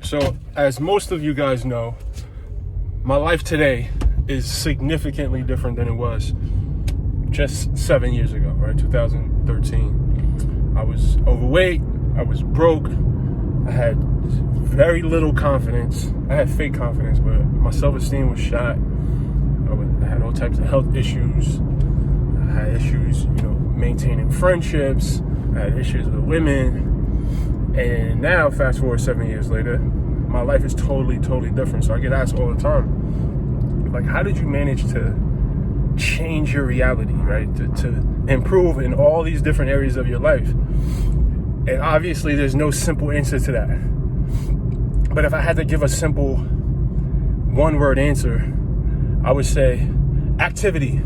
So, as most of you guys know, my life today is significantly different than it was just 7 years ago, right? 2013. I was overweight, I was broke, I had very little confidence. I had fake confidence, but my self-esteem was shot. I had all types of health issues. I had issues, maintaining friendships. I had issues with women. And now, fast forward 7 years later, my life is totally different. So I get asked all the time, like, how did you manage to change your reality, right? To improve in all these different areas of your life? And obviously, there's no simple answer to that. But if I had to give a simple one-word answer, I would say activity.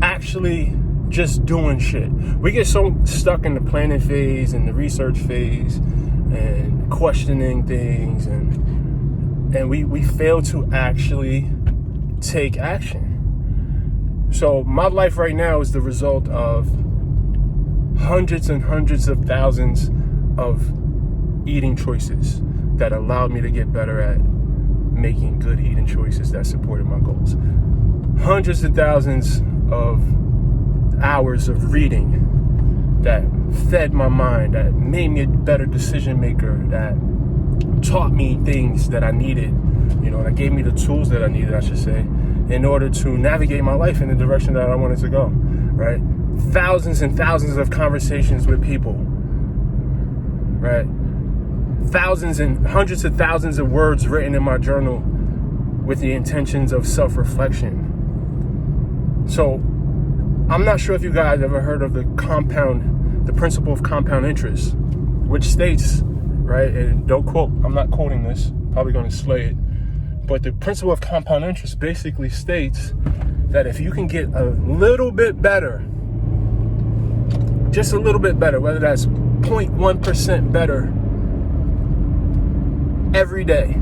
Actually just doing shit. We get so stuck in the planning phase and the research phase and questioning things, and we fail to actually take action. So my life right now is the result of hundreds and hundreds of thousands of eating choices that allowed me to get better at making good eating choices that supported my goals. Hundreds of thousands of hours of reading that fed my mind, that made me a better decision maker, that taught me things that I needed, that gave me the tools that I needed, I should say, in order to navigate my life in the direction that I wanted to go, right? Thousands and thousands of conversations with people, right? Thousands and hundreds of thousands of words written in my journal with the intentions of self-reflection. So I'm not sure if you guys ever heard of the principle of compound interest, which states, right, and don't quote, I'm not quoting this, probably going to slay it, but the principle of compound interest basically states that if you can get a little bit better, just a little bit better, whether that's 0.1% better every day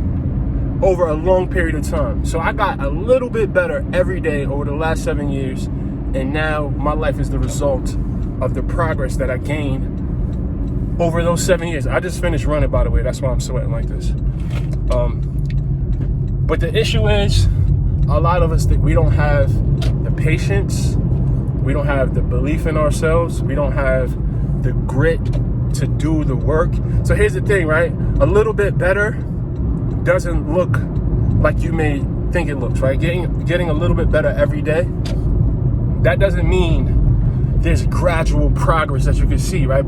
over a long period of time. So I got a little bit better every day over the last 7 years, and now my life is the result of the progress that I gained over those 7 years. I just finished running, by the way. That's why I'm sweating like this. But the issue is, a lot of us, that we don't have the patience, we don't have the belief in ourselves, we don't have the grit to do the work. So here's the thing, right? A little bit better doesn't look like you may think it looks, right? Getting a little bit better every day, that doesn't mean there's gradual progress that you can see, right?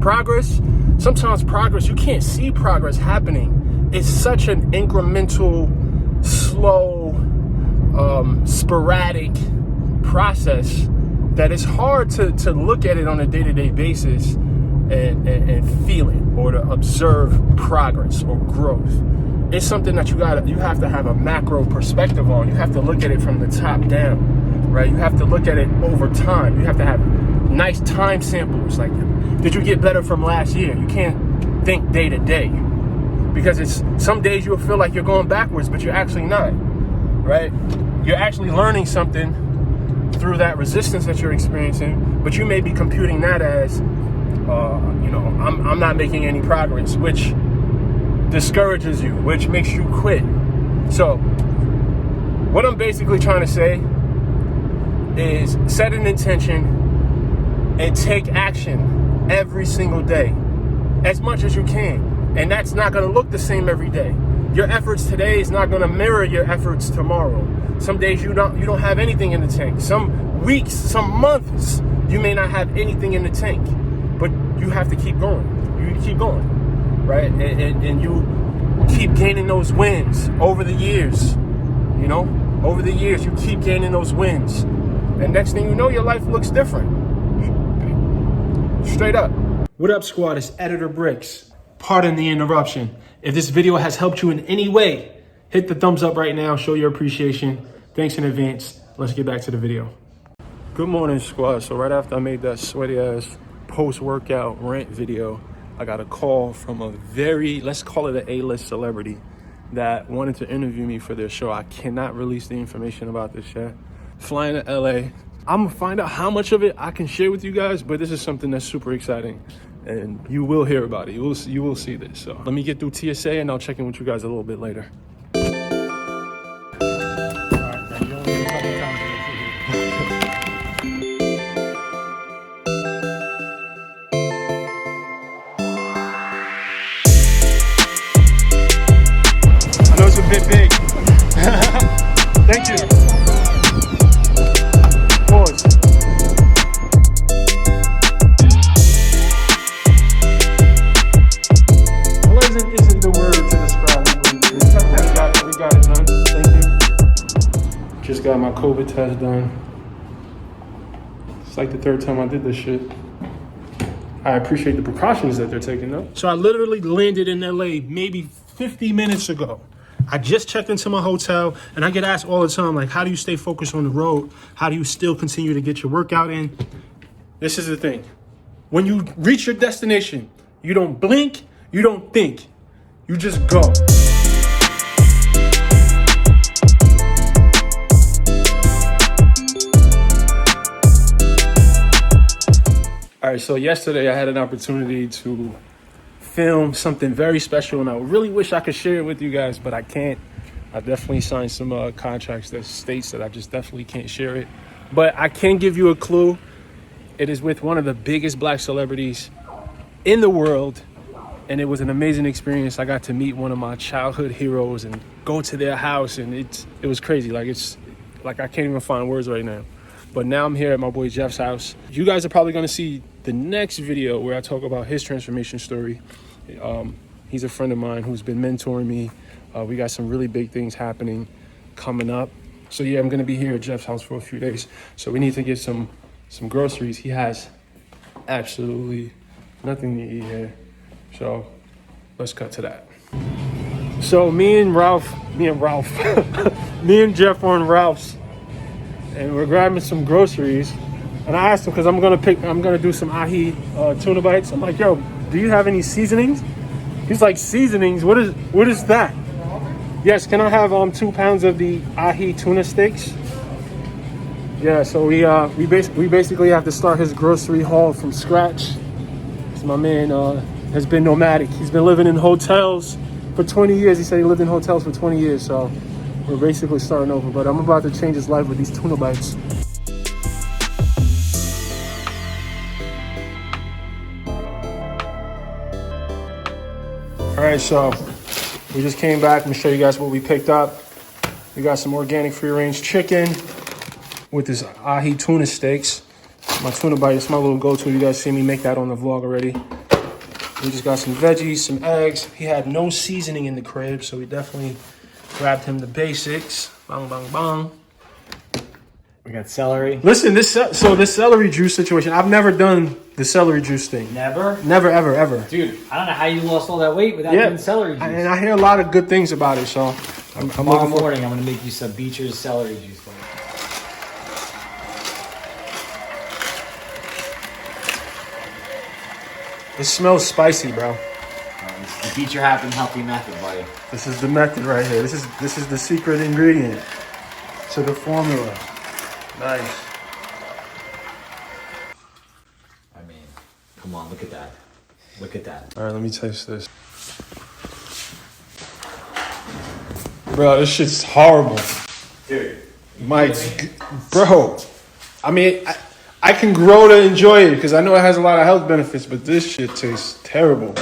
Sometimes progress, you can't see progress happening. It's such an incremental, slow, sporadic process that it's hard to look at it on a day-to-day basis and feel it, or to observe progress or growth. It's something that you have to have a macro perspective on. You have to look at it from the top down, right? You have to look at it over time. You have to have nice time samples. Like, did you get better from last year? You can't think day to day, because it's some days you'll feel like you're going backwards, but you're actually not, right? You're actually learning something through that resistance that you're experiencing, but you may be computing that as, I'm not making any progress, which discourages you, which makes you quit. So what I'm basically trying to say is set an intention and take action every single day, as much as you can. And that's not going to look the same every day. Your efforts today is not going to mirror your efforts tomorrow. Some days you don't have anything in the tank. Some weeks, some months, you may not have anything in the tank, but you have to keep going. You keep going, right? And you keep gaining those wins over the years. Over the years, you keep gaining those wins. And next thing you know, your life looks different. Straight up. What up, squad? It's Editor Brix. Pardon the interruption. If this video has helped you in any way, hit the thumbs up right now. Show your appreciation. Thanks in advance. Let's get back to the video. Good morning, squad. So right after I made that sweaty ass post-workout rant video, I got a call from a very, let's call it an A-list celebrity that wanted to interview me for their show. I cannot release the information about this yet. Flying to LA, I'm gonna find out how much of it I can share with you guys, but this is something that's super exciting, and you will hear about it. You will see this. So let me get through TSA, and I'll check in with you guys a little bit later. I know it's a bit big. Thank you. Pause. Pleasant isn't the word to describe it, but we got it done. Thank you. Just got my COVID test done. It's like the third time I did this shit. I appreciate the precautions that they're taking though. So I literally landed in LA maybe 50 minutes ago. I just checked into my hotel, and I get asked all the time, like, how do you stay focused on the road? How do you still continue to get your workout in? This is the thing. When you reach your destination, you don't blink, you don't think, you just go. All right, so yesterday I had an opportunity to film something very special, and I really wish I could share it with you guys, but I can't. I definitely signed some contracts that states that I just definitely can't share it. But I can give you a clue. It is with one of the biggest black celebrities in the world, and it was an amazing experience. I got to meet one of my childhood heroes and go to their house, and it was crazy. Like I can't even find words right now. But now I'm here at my boy Jeff's house. You guys are probably gonna see the next video where I talk about his transformation story. He's a friend of mine who's been mentoring me. We got some really big things happening coming up. So yeah, I'm gonna be here at Jeff's house for a few days. So we need to get some groceries. He has absolutely nothing to eat here. So let's cut to that. So me and Jeff are in Ralph's, and we're grabbing some groceries. And I asked him, because I'm gonna do some ahi tuna bites. I'm like, yo, do you have any seasonings? He's like, seasonings? What is that? Yes, can I have 2 pounds of the ahi tuna steaks? Yeah, so we basically have to start his grocery haul from scratch. So my man has been nomadic. He's been living in hotels for 20 years. He said he lived in hotels for 20 years. So we're basically starting over. But I'm about to change his life with these tuna bites. All right, so we just came back. I'm gonna show you guys what we picked up. We got some organic free-range chicken with this ahi tuna steaks. My tuna bite is my little go-to. You guys see me make that on the vlog already. We just got some veggies, some eggs. He had no seasoning in the crib, so we definitely grabbed him the basics. Bang, bang, bang. We got celery. Listen, this celery juice situation, I've never done the celery juice thing. Never? Never, ever, ever. Dude, I don't know how you lost all that weight without doing celery juice. And I hear a lot of good things about it, so I'm Tomorrow morning, I'm going to make you some Beecher's celery juice. It smells spicy, bro. This is the Beecher Happy Healthy method, buddy. This is the method right here. This is the secret ingredient to the formula. Nice. I mean, come on, look at that. Look at that. All right, let me taste this. Bro, this shit's horrible. Dude. Bro. I mean, I can grow to enjoy it because I know it has a lot of health benefits, but this shit tastes terrible.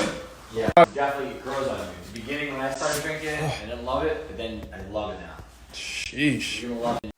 Yeah, definitely grows on you. In the beginning, when I started drinking it, I didn't love it, but then I love it now. Sheesh. You're gonna love it.